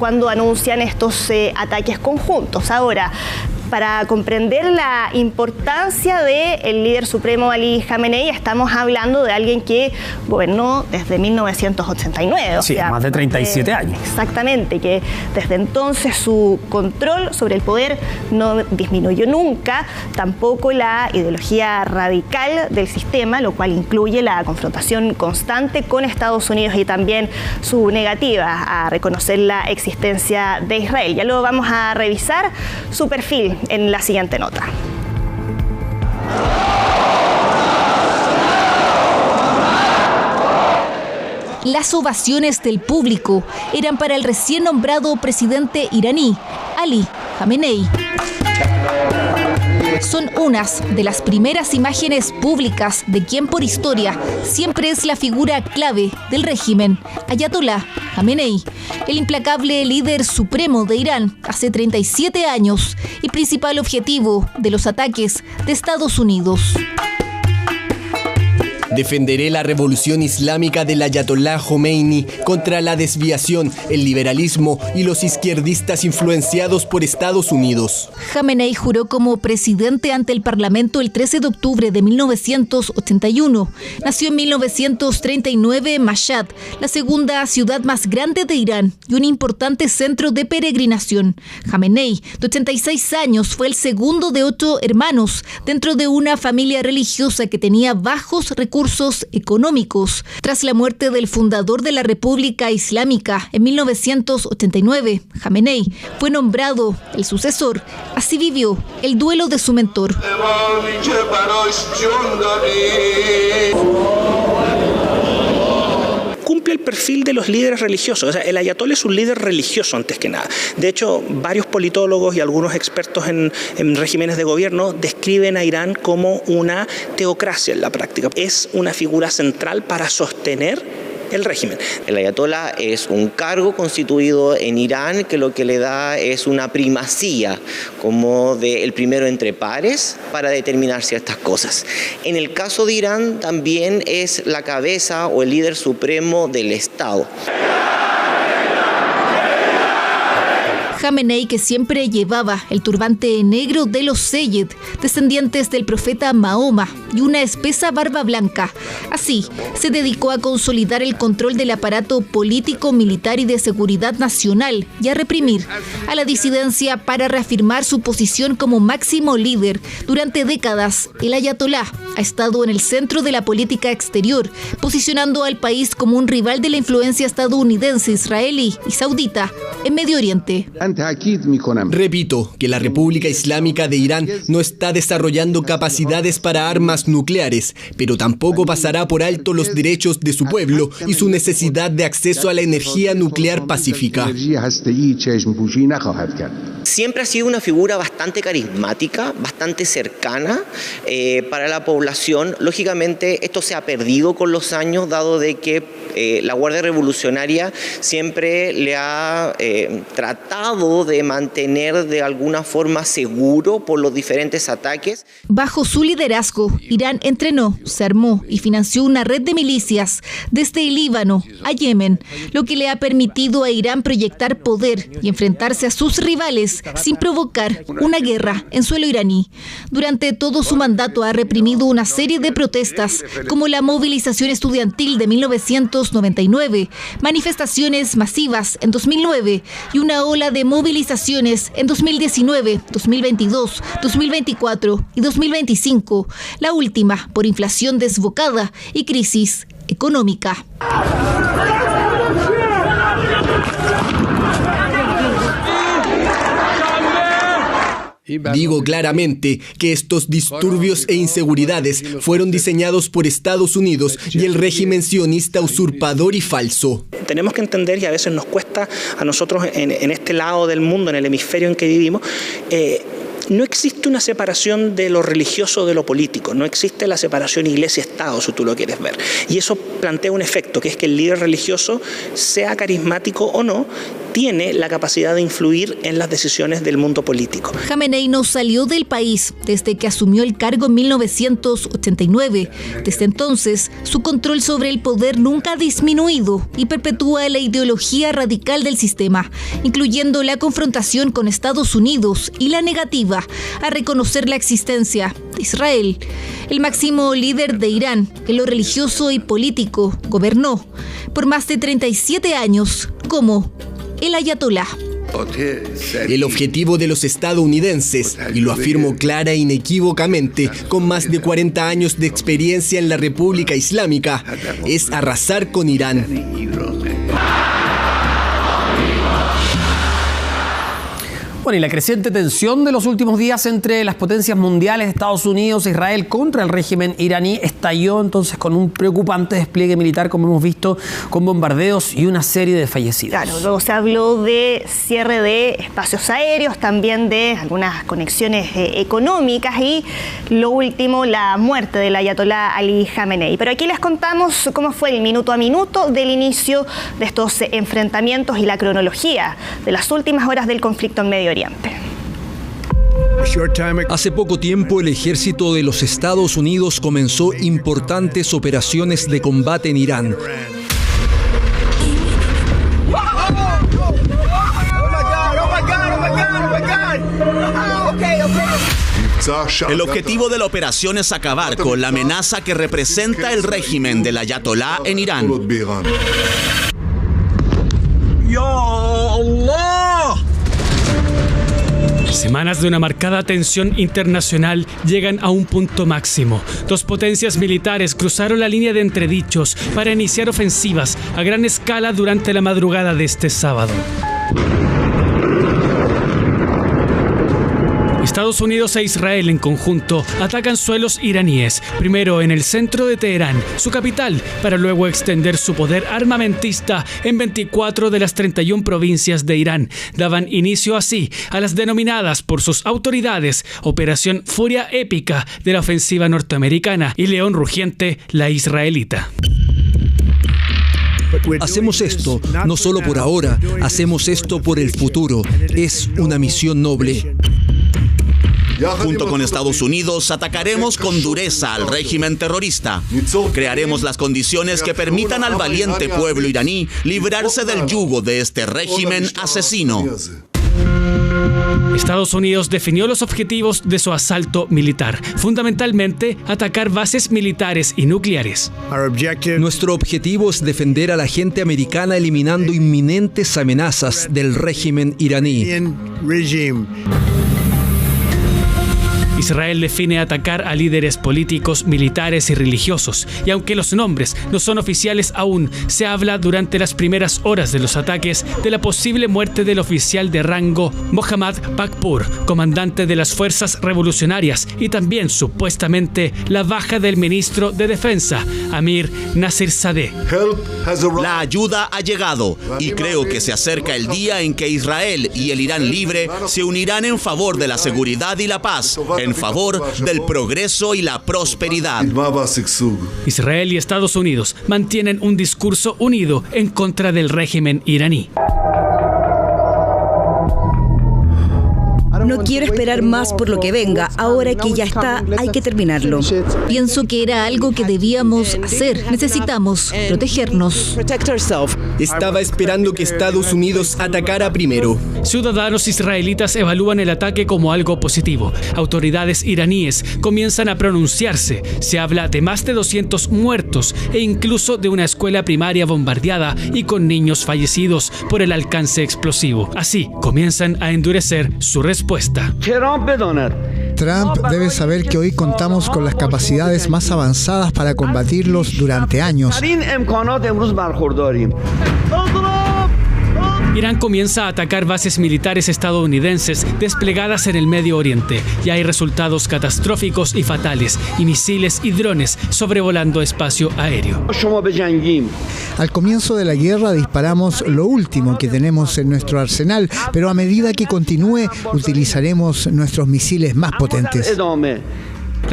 cuando anuncian estos ataques conjuntos. Ahora, para comprender la importancia del líder supremo Ali Khamenei, estamos hablando de alguien que gobernó desde 1989. Sí, más de 37 años. Exactamente, que desde entonces su control sobre el poder no disminuyó nunca, tampoco la ideología radical del sistema, lo cual incluye la confrontación constante con Estados Unidos y también su negativa a reconocer la existencia de Israel. Ya luego vamos a revisar su perfil en la siguiente nota. Las ovaciones del público eran para el recién nombrado presidente iraní, Ali Khamenei. Son unas de las primeras imágenes públicas de quien por historia siempre es la figura clave del régimen, Ayatollah Khamenei, el implacable líder supremo de Irán hace 37 años y principal objetivo de los ataques de Estados Unidos. Defenderé la revolución islámica del Ayatollah Khomeini contra la desviación, el liberalismo y los izquierdistas influenciados por Estados Unidos. Khamenei juró como presidente ante el Parlamento el 13 de octubre de 1981. Nació en 1939 en Mashhad, la segunda ciudad más grande de Irán y un importante centro de peregrinación. Khamenei, de 86 años, fue el segundo de 8 hermanos dentro de una familia religiosa que tenía bajos recursos económicos. Tras la muerte del fundador de la República Islámica en 1989, Khamenei fue nombrado el sucesor. Así vivió el duelo de su mentor. Cumple el perfil de los líderes religiosos. O sea, el ayatolá es un líder religioso antes que nada. De hecho, varios politólogos y algunos expertos en regímenes de gobierno describen a Irán como una teocracia en la práctica. Es una figura central para sostener el régimen. El ayatolá es un cargo constituido en Irán que lo que le da es una primacía como de el primero entre pares para determinar ciertas cosas. En el caso de Irán también es la cabeza o el líder supremo del Estado. Khamenei, que siempre llevaba el turbante negro de los Seyed, descendientes del profeta Mahoma, y una espesa barba blanca. Así, se dedicó a consolidar el control del aparato político, militar y de seguridad nacional y a reprimir a la disidencia para reafirmar su posición como máximo líder. Durante décadas, el ayatolá ha estado en el centro de la política exterior, posicionando al país como un rival de la influencia estadounidense, israelí y saudita en Medio Oriente. Repito que la República Islámica de Irán no está desarrollando capacidades para armas nucleares, pero tampoco pasará por alto los derechos de su pueblo y su necesidad de acceso a la energía nuclear pacífica. Siempre ha sido una figura bastante carismática, bastante cercana para la población. Lógicamente esto se ha perdido con los años, dado de que la Guardia Revolucionaria siempre le ha tratado de mantener de alguna forma seguro por los diferentes ataques. Bajo su liderazgo, Irán entrenó, se armó y financió una red de milicias desde el Líbano a Yemen, lo que le ha permitido a Irán proyectar poder y enfrentarse a sus rivales sin provocar una guerra en suelo iraní. Durante todo su mandato ha reprimido una serie de protestas, como la movilización estudiantil de 1999, manifestaciones masivas en 2009 y una ola de movilizaciones en 2019, 2022, 2024 y 2025, la última por inflación desbocada y crisis económica. Digo claramente que estos disturbios e inseguridades fueron diseñados por Estados Unidos y el régimen sionista usurpador y falso. Tenemos que entender, y a veces nos cuesta a nosotros en este lado del mundo, en el hemisferio en que vivimos, no existe una separación de lo religioso de lo político, no existe la separación iglesia-estado, si tú lo quieres ver. Y eso plantea un efecto, que es que el líder religioso, sea carismático o no, tiene la capacidad de influir en las decisiones del mundo político. Jamenei no salió del país desde que asumió el cargo en 1989. Desde entonces, su control sobre el poder nunca ha disminuido y perpetúa la ideología radical del sistema, incluyendo la confrontación con Estados Unidos y la negativa a reconocer la existencia de Israel. El máximo líder de Irán, en lo religioso y político, gobernó por más de 37 años como el ayatolá. El objetivo de los estadounidenses, y lo afirmo clara e inequívocamente, con más de 40 años de experiencia en la República Islámica, es arrasar con Irán. Bueno, y la creciente tensión de los últimos días entre las potencias mundiales, Estados Unidos e Israel, contra el régimen iraní, estalló entonces con un preocupante despliegue militar, como hemos visto, con bombardeos y una serie de fallecidos. Claro, luego se habló de cierre de espacios aéreos, también de algunas conexiones económicas y, lo último, la muerte del ayatolá Ali Jamenei. Pero aquí les contamos cómo fue el minuto a minuto del inicio de estos enfrentamientos y la cronología de las últimas horas del conflicto en Medio Oriente. Hace poco tiempo, el ejército de los Estados Unidos comenzó importantes operaciones de combate en Irán. El objetivo de la operación es acabar con la amenaza que representa el régimen del ayatolá en Irán. Semanas de una marcada tensión internacional llegan a un punto máximo. Dos potencias militares cruzaron la línea de entredichos para iniciar ofensivas a gran escala durante la madrugada de este sábado. Estados Unidos e Israel en conjunto atacan suelos iraníes, primero en el centro de Teherán, su capital, para luego extender su poder armamentista en 24 de las 31 provincias de Irán. Daban inicio así a las denominadas por sus autoridades Operación Furia Épica de la ofensiva norteamericana y León Rugiente, la israelita. Hacemos esto no solo por ahora, hacemos esto por el futuro. Es una misión noble. Junto con Estados Unidos, atacaremos con dureza al régimen terrorista. Crearemos las condiciones que permitan al valiente pueblo iraní librarse del yugo de este régimen asesino. Estados Unidos definió los objetivos de su asalto militar, fundamentalmente atacar bases militares y nucleares. Nuestro objetivo es defender a la gente americana eliminando inminentes amenazas del régimen iraní. Israel define atacar a líderes políticos, militares y religiosos, y aunque los nombres no son oficiales aún, se habla durante las primeras horas de los ataques de la posible muerte del oficial de rango Mohammad Pakpur, comandante de las fuerzas revolucionarias, y también supuestamente la baja del ministro de Defensa, Amir Nasir-Zadeh. La ayuda ha llegado y creo que se acerca el día en que Israel y el Irán libre se unirán en favor de la seguridad y la paz, en favor del progreso y la prosperidad. Israel y Estados Unidos mantienen un discurso unido en contra del régimen iraní. No quiero esperar más por lo que venga. Ahora que ya está, hay que terminarlo. Pienso que era algo que debíamos hacer. Necesitamos protegernos. Estaba esperando que Estados Unidos atacara primero. Ciudadanos israelitas evalúan el ataque como algo positivo. Autoridades iraníes comienzan a pronunciarse. Se habla de más de 200 muertos e incluso de una escuela primaria bombardeada y con niños fallecidos por el alcance explosivo. Así comienzan a endurecer su respuesta. Trump debe saber que hoy contamos con las capacidades más avanzadas para combatirlos durante años. Irán comienza a atacar bases militares estadounidenses desplegadas en el Medio Oriente. Ya hay resultados catastróficos y fatales, y misiles y drones sobrevolando espacio aéreo. Al comienzo de la guerra disparamos lo último que tenemos en nuestro arsenal, pero a medida que continúe utilizaremos nuestros misiles más potentes.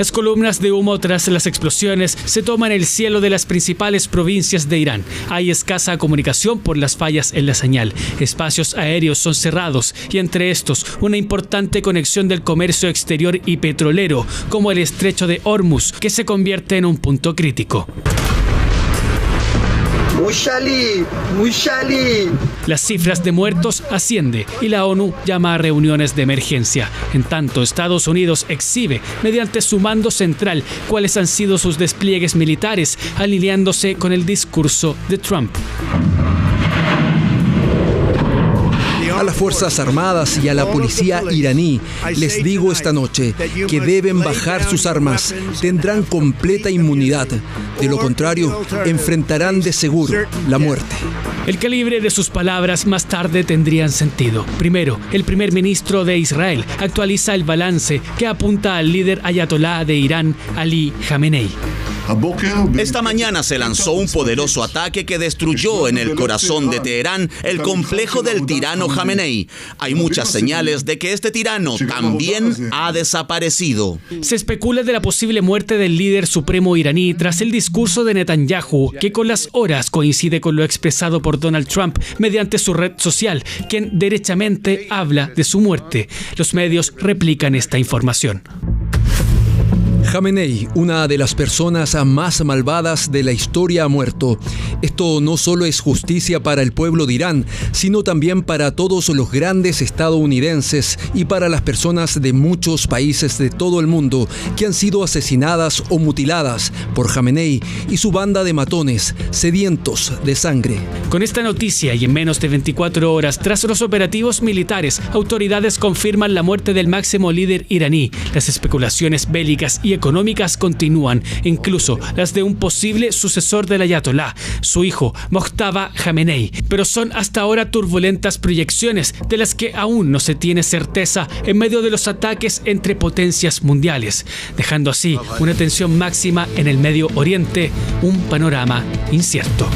Las columnas de humo tras las explosiones se toman el cielo de las principales provincias de Irán. Hay escasa comunicación por las fallas en la señal. Espacios aéreos son cerrados y entre estos una importante conexión del comercio exterior y petrolero, como el estrecho de Hormuz, que se convierte en un punto crítico. Las cifras de muertos ascienden y la ONU llama a reuniones de emergencia. En tanto, Estados Unidos exhibe mediante su mando central cuáles han sido sus despliegues militares, alineándose con el discurso de Trump. A las Fuerzas Armadas y a la policía iraní les digo esta noche que deben bajar sus armas, tendrán completa inmunidad. De lo contrario, enfrentarán de seguro la muerte. El calibre de sus palabras más tarde tendrían sentido. Primero, el primer ministro de Israel actualiza el balance que apunta al líder ayatolá de Irán, Ali Khamenei. Esta mañana se lanzó un poderoso ataque que destruyó en el corazón de Teherán el complejo del tirano Khamenei. Hay muchas señales de que este tirano también ha desaparecido. Se especula de la posible muerte del líder supremo iraní tras el discurso de Netanyahu, que con las horas coincide con lo expresado por Donald Trump mediante su red social, quien derechamente habla de su muerte. Los medios replican esta información. Khamenei, una de las personas más malvadas de la historia, ha muerto. Esto no solo es justicia para el pueblo de Irán, sino también para todos los grandes estadounidenses y para las personas de muchos países de todo el mundo que han sido asesinadas o mutiladas por Khamenei y su banda de matones sedientos de sangre. Con esta noticia y en menos de 24 horas tras los operativos militares, autoridades confirman la muerte del máximo líder iraní. Las especulaciones bélicas y económicas continúan, incluso las de un posible sucesor del ayatolá, su hijo Mojtaba Khamenei, pero son hasta ahora turbulentas proyecciones de las que aún no se tiene certeza en medio de los ataques entre potencias mundiales, dejando así una tensión máxima en el Medio Oriente, un panorama incierto.